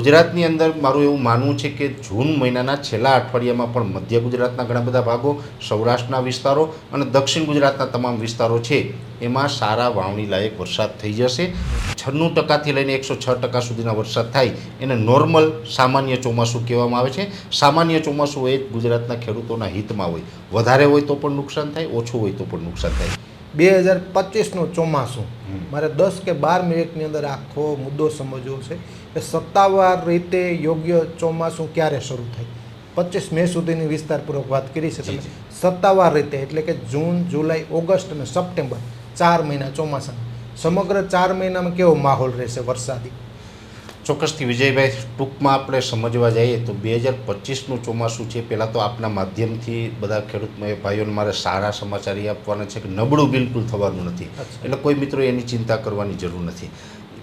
ગુજરાतની અંદર મારું એવું માનવું છે કે જૂન મહિનાના છેલ્લા અઠવાડિયામાં પણ મધ્ય ગુજરાતના ઘણા બધા ભાગો, સૌરાષ્ટ્રના વિસ્તારો અને દક્ષિણ ગુજરાતના તમામ વિસ્તારો છે એમાં સારા વાવણી લાયક વરસાદ થઈ જશે. 96% લઈને 106% સુધીના વરસાદ થાય એને નોર્મલ સામાન્ય ચોમાસું કહેવામાં આવે છે. સામાન્ય ચોમાસું હોય ગુજરાતના ખેડૂતોના હિતમાં હોય. વધારે હોય તો પણ નુકસાન થાય, ઓછું હોય તો પણ નુકસાન થાય. 2025નું ચોમાસું મારે 10 કે 12 મિનિટની અંદર આખો મુદ્દો સમજવો છે કે સત્તાવાર રીતે યોગ્ય ચોમાસું ક્યારે શરૂ થાય. 25 મે સુધીની વિસ્તારપૂર્વક વાત કરી છે તમે. સત્તાવાર રીતે એટલે કે જૂન, જુલાઈ, ઓગસ્ટ અને સપ્ટેમ્બર 4 મહિના ચોમાસા. સમગ્ર 4 મહિનામાં કેવો માહોલ રહેશે વરસાદી? ચોક્કસથી વિજયભાઈ, ટૂંકમાં આપણે સમજવા જઈએ તો 2025નું ચોમાસું છે. પહેલાં તો આપના માધ્યમથી બધા ખેડૂત ભાઈઓને મારે સારા સમાચાર એ આપવાના છે કે નબળું બિલકુલ થવાનું નથી. એટલે કોઈ મિત્રો એની ચિંતા કરવાની જરૂર નથી.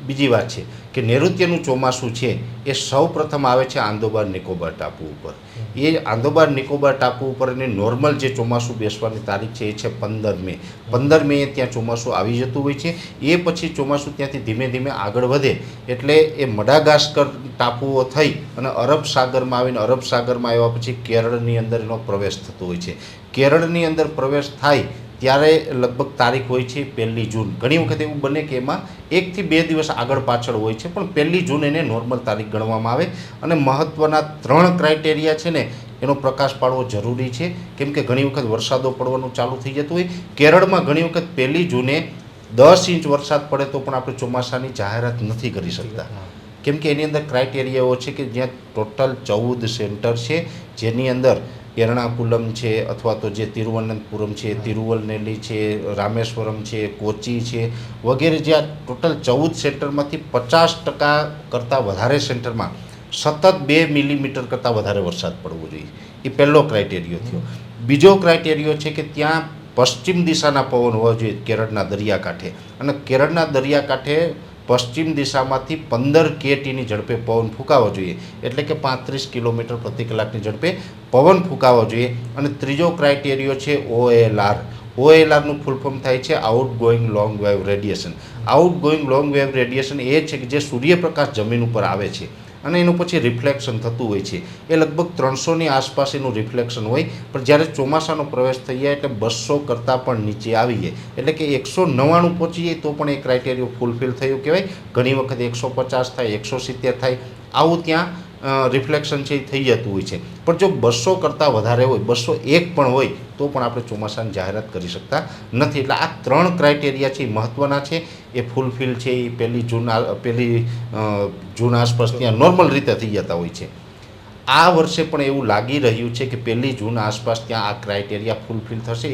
બીજી વાત છે કે નૈઋત્યનું ચોમાસું છે એ સૌ પ્રથમ આવે છે આંદોબાર નિકોબાર ટાપુ ઉપર. એ આંદોબાર નિકોબાર ટાપુ ઉપર એની નોર્મલ જે ચોમાસું બેસવાની તારીખ છે એ છે 15 મે. 15 મે ત્યાં ચોમાસું આવી જતું હોય છે. એ પછી ચોમાસું ત્યાંથી ધીમે ધીમે આગળ વધે એટલે એ મડાગાસ્કર ટાપુઓ થઈ અને અરબ સાગરમાં આવીને અરબ સાગરમાં આવ્યા પછી કેરળની અંદર એનો પ્રવેશ થતો હોય છે. કેરળની અંદર પ્રવેશ થાય ત્યારે લગભગ તારીખ હોય છે 1 જૂન. ઘણી વખત એવું બને કે એમાં 1 થી 2 દિવસ આગળ પાછળ હોય છે, પણ 1 જૂન એને નોર્મલ તારીખ ગણવામાં આવે. અને મહત્ત્વના 3 ક્રાઇટેરિયા છે ને એનો પ્રકાશ પાડવો જરૂરી છે, કેમ કે ઘણી વખત વરસાદો પડવાનું ચાલુ થઈ જતું હોય. કેરળમાં ઘણી વખત 1 જૂને 10 ઇંચ વરસાદ પડે તો પણ આપણે ચોમાસાની જાહેરાત નથી કરી શકતા, કેમ કે એની અંદર ક્રાઇટેરિયાઓ છે કે જ્યાં ટોટલ 14 સેન્ટર છે, જેની અંદર એર્ણાકુલમ છે અથવા તો જે તિરુવનંતપુરમ છે, તિરુવલનેલી છે, રામેશ્વરમ છે, કોચી છે વગેરે, જ્યાં ટોટલ 14 સેન્ટરમાંથી 50% કરતાં વધારે સેન્ટરમાં સતત 2 મિલીમીટર કરતાં વધારે વરસાદ પડવો જોઈએ. એ પહેલો ક્રાઇટેરિયો થયો. બીજો ક્રાઇટેરિયો છે કે ત્યાં પશ્ચિમ દિશાના પવન હોવા જોઈએ કેરળના દરિયાકાંઠે, અને કેરળના દરિયાકાંઠે પશ્ચિમ દિશામાંથી 15 kmની ઝડપે પવન ફૂંકાવો જોઈએ, એટલે કે 35 કિલોમીટર પ્રતિ કલાકની ઝડપે પવન ફૂંકાવો જોઈએ. અને ત્રીજો ક્રાઇટેરિયો છે OLR. OLRનું ફૂલ ફોર્મ થાય છે out going long wave radiation. Out going long wave radiation એ છે કે જે સૂર્યપ્રકાશ જમીન ઉપર આવે છે અને એનું પછી રિફ્લેક્શન થતું હોય છે. એ લગભગ 300ની આસપાસ એનું રિફ્લેક્શન હોય, પણ જ્યારે ચોમાસાનો પ્રવેશ થઈ જાય એટલે 200 કરતાં પણ નીચે આવી જાય, એટલે કે 199 પહોંચી જાય તો પણ એ ક્રાઇટેરિયો ફૂલફિલ થયું કહેવાય. ઘણી વખત 150 થાય, 170 થાય, આવું ત્યાં રિફ્લેક્શન છે એ થઈ જતું હોય છે. પણ જો 200 કરતાં વધારે હોય, 201 પણ હોય તો પણ આપણે ચોમાસાની જાહેરાત કરી શકતા નથી. એટલે આ 3 ક્રાઇટેરિયા છે એ મહત્ત્વના છે. એ ફૂલફિલ છે એ 1 જૂન આસપાસ ત્યાં નોર્મલ રીતે થઈ જતા હોય છે. આ વર્ષે પણ એવું લાગી રહ્યું છે કે 1 જૂન આસપાસ ત્યાં આ ક્રાઇટેરિયા ફૂલફિલ થશે.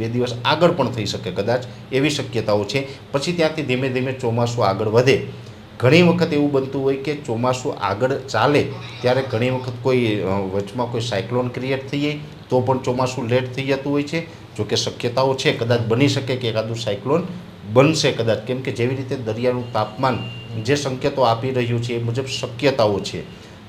1-2 દિવસ આગળ પણ થઈ શકે કદાચ, એવી શક્યતાઓ છે. પછી ત્યાંથી ધીમે ધીમે ચોમાસું આગળ વધે. ઘણી વખત એવું બનતું હોય કે ચોમાસું આગળ ચાલે ત્યારે ઘણી વખત કોઈ વચમાં કોઈ સાયક્લોન ક્રિએટ થઈ જાય તો પણ ચોમાસું લેટ થઈ જતું હોય છે. જોકે શક્યતાઓ છે, કદાચ બની શકે કે એકાદું સાયક્લોન બનશે કદાચ, કેમ કે જેવી રીતે દરિયાનું તાપમાન જે સંકેતો આપી રહ્યું છે એ મુજબ શક્યતાઓ છે.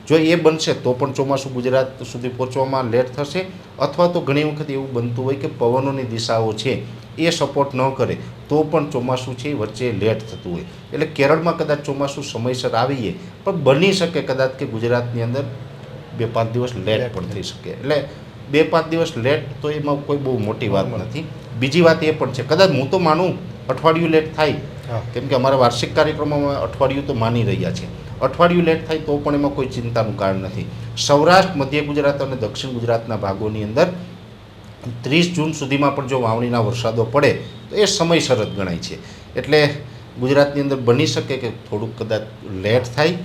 જો એ બનશે તો પણ ચોમાસું ગુજરાત સુધી પહોંચવામાં લેટ થશે, અથવા તો ઘણી વખત એવું બનતું હોય કે પવનોની દિશાઓ છે એ સપોર્ટ ન કરે તો પણ ચોમાસું છે વચ્ચે લેટ થતું હોય. એટલે કેરળમાં કદાચ ચોમાસું સમયસર આવીએ, પણ બની શકે કદાચ કે ગુજરાતની અંદર 2-5 દિવસ લેટ પણ થઈ શકે. એટલે 2-5 દિવસ લેટ તો એમાં કોઈ બહુ મોટી વાત નથી. બીજી વાત એ પણ છે, કદાચ હું તો માનું અઠવાડિયું લેટ થાય, કેમ કે અમારા વાર્ષિક કાર્યક્રમોમાં અઠવાડિયું તો માની રહ્યા છે. અઠવાડિયું લેટ થાય તો પણ એમાં કોઈ ચિંતાનું કારણ નથી. સૌરાષ્ટ્ર, મધ્ય ગુજરાત અને દક્ષિણ ગુજરાતના ભાગોની અંદર 30 જૂન સુધીમાં પણ જો વાવણીના વરસાદો પડે તો એ સમયસર જ ગણાય છે. એટલે ગુજરાતની અંદર બની શકે કે થોડુંક કદાચ લેટ થાય,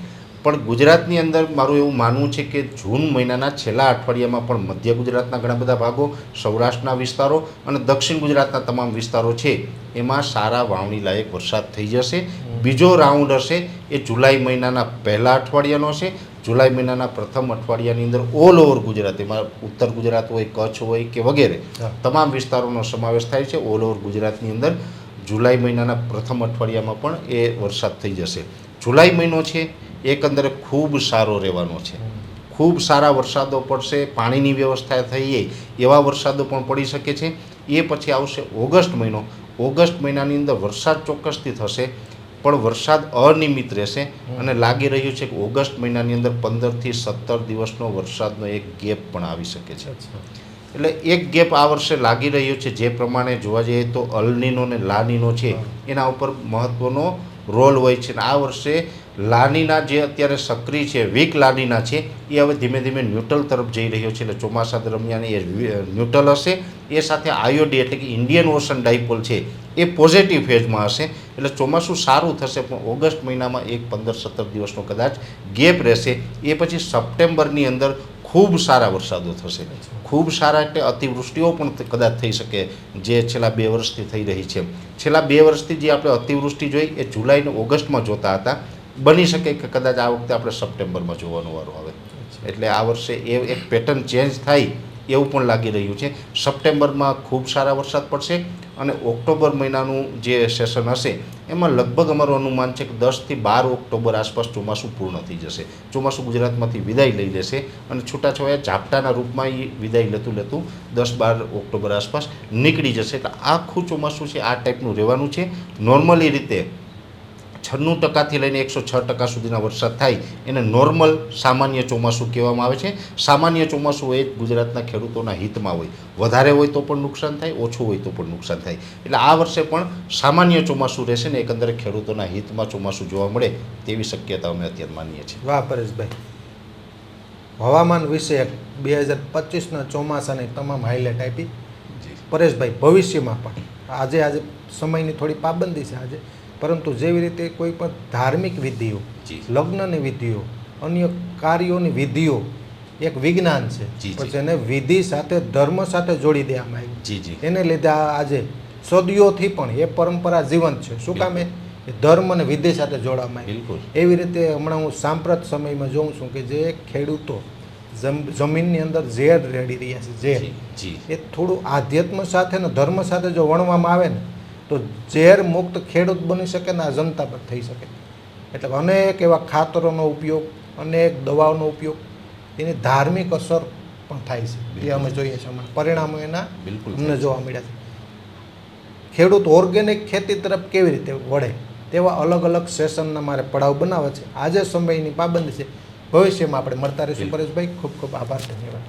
પણ ગુજરાતની અંદર મારું એવું માનવું છે કે જૂન મહિનાના છેલ્લા અઠવાડિયામાં પણ મધ્ય ગુજરાતના ઘણા બધા ભાગો, સૌરાષ્ટ્રના વિસ્તારો અને દક્ષિણ ગુજરાતના તમામ વિસ્તારો છે એમાં સારા વાવણી લાયક વરસાદ થઈ જશે. બીજો રાઉન્ડ હશે એ જુલાઈ મહિનાના પહેલા અઠવાડિયાનો હશે. જુલાઈ મહિનાના પ્રથમ અઠવાડિયાની અંદર ઓલ ઓવર ગુજરાત, એમાં ઉત્તર ગુજરાત હોય, કચ્છ હોય કે વગેરે તમામ વિસ્તારોનો સમાવેશ થાય છે. ઓલ ઓવર ગુજરાતની અંદર જુલાઈ મહિનાના પ્રથમ અઠવાડિયામાં પણ એ વરસાદ થઈ જશે. જુલાઈ મહિનો છે એકંદરે ખૂબ સારો રહેવાનો છે. ખૂબ સારા વરસાદો પડશે, પાણીની વ્યવસ્થા થઈ જાય એવા વરસાદો પણ પડી શકે છે. એ પછી આવશે ઓગસ્ટ મહિનો. ઓગસ્ટ મહિનાની અંદર વરસાદ ચોક્કસથી થશે, પણ વરસાદ અનિયમિત રહેશે અને લાગી રહ્યું છે કે ઓગસ્ટ મહિનાની અંદર 15 થી 17 દિવસનો વરસાદનો એક ગેપ પણ આવી શકે છે. એટલે એક ગેપ આ વર્ષે લાગી રહ્યો છે. જે પ્રમાણે જોવા જઈએ તો અલનીનો ને લાનીનો છે એના ઉપર મહત્વનો રોલ હોય છે. અને આ વર્ષે લાનીના જે અત્યારે સક્રિય છે, વીક લાનીના છે, એ હવે ધીમે ધીમે ન્યુટ્રલ તરફ જઈ રહ્યો છે. એટલે ચોમાસા દરમિયાન એ ન્યુટ્રલ હશે. એ સાથે આયોડી એટલે કે ઇન્ડિયન ઓશન ડાયપોલ છે એ પોઝિટિવ ફેઝમાં હશે. એટલે ચોમાસું સારું થશે, પણ ઓગસ્ટ મહિનામાં એક 15-17 દિવસનો કદાચ ગેપ રહેશે. એ પછી સપ્ટેમ્બરની અંદર ખૂબ સારા વરસાદો થશે. ખૂબ સારા એટલે અતિવૃષ્ટિઓ પણ કદાચ થઈ શકે, જે છેલ્લા 2 વર્ષથી થઈ રહી છે. છેલ્લા 2 વર્ષથી જે આપણે અતિવૃષ્ટિ જોઈ એ જુલાઈ અને ઓગસ્ટમાં જોતા હતા. બની શકે કે કદાચ આ વખતે આપણે સપ્ટેમ્બરમાં જોવાનો વારો આવે. એટલે આ વર્ષે એ એક પેટર્ન ચેન્જ થાય એવું પણ લાગી રહ્યું છે. સપ્ટેમ્બરમાં ખૂબ સારા વરસાદ પડશે અને ઓક્ટોબર મહિનાનું જે સેશન હશે એમાં લગભગ અમારું અનુમાન છે કે 10 થી 12 ઓક્ટોબર આસપાસ ચોમાસું પૂર્ણ થઈ જશે. ચોમાસું ગુજરાતમાંથી વિદાય લઈ લેશે અને છૂટાછવાયા ઝાપટાના રૂપમાં એ વિદાય લેતું 10-12 ઓક્ટોબર આસપાસ નીકળી જશે. એટલે આખું ચોમાસું છે આ ટાઈપનું રહેવાનું છે. નોર્મલી રીતે 96% લઈને 106% સુધીના વરસાદ થાય એને નોર્મલ સામાન્ય ચોમાસું કહેવામાં આવે છે. સામાન્ય ચોમાસું એ ગુજરાતના ખેડૂતોના હિતમાં હોય. વધારે હોય તો પણ નુકસાન થાય, ઓછું હોય તો પણ નુકસાન થાય. એટલે આ વર્ષે પણ સામાન્ય ચોમાસું રહેશે ને એકંદરે ખેડૂતોના હિતમાં ચોમાસું જોવા મળે તેવી શક્યતા અમે અત્યારે માનીએ છીએ. વાહ પરેશભાઈ, હવામાન વિશે 2025ના ચોમાસાની તમામ હાઇલાઇટ આપી. પરેશભાઈ, ભવિષ્યમાં પણ આજે સમયની થોડી પાબંદી છે આજે, પરંતુ જેવી રીતે કોઈ પણ ધાર્મિક વિધિઓ, લગ્નની વિધિઓ, અન્ય કાર્યોની વિધિઓ એક વિજ્ઞાન છે, પછી એને વિધિ સાથે ધર્મ સાથે જોડી દેવામાં આવી. એને લીધે આજે સદીઓથી પણ એ પરંપરા જીવંત છે. શું કામ? એ ધર્મ અને વિધિ સાથે જોડવામાં આવી. એવી રીતે હમણાં હું સાંપ્રત સમયમાં જોઉં છું કે જે ખેડૂતો જમીનની અંદર ઝેર રેડી રહ્યા છે, ઝેર એ થોડું આધ્યાત્મ સાથે ને ધર્મ સાથે જો વણવામાં આવે ને તો ઝેર મુક્ત ખેડૂત બની શકે ને આ જનતા પર થઈ શકે. એટલે અનેક એવા ખાતરોનો ઉપયોગ, અનેક દવાઓનો ઉપયોગ, એની ધાર્મિક અસર પણ થાય છે. એ અમે જોઈએ છીએ. હમણાં પરિણામો એના અમને જોવા મળ્યા છે. ખેડૂત ઓર્ગેનિક ખેતી તરફ કેવી રીતે વળે તેવા અલગ અલગ સેશનના મારે પડાવ બનાવે છે. આજે સમયની પાબંદી છે. ભવિષ્યમાં આપણે મળતા રહીશું. પરેશભાઈ, ખૂબ ખૂબ આભાર, ધન્યવાદ.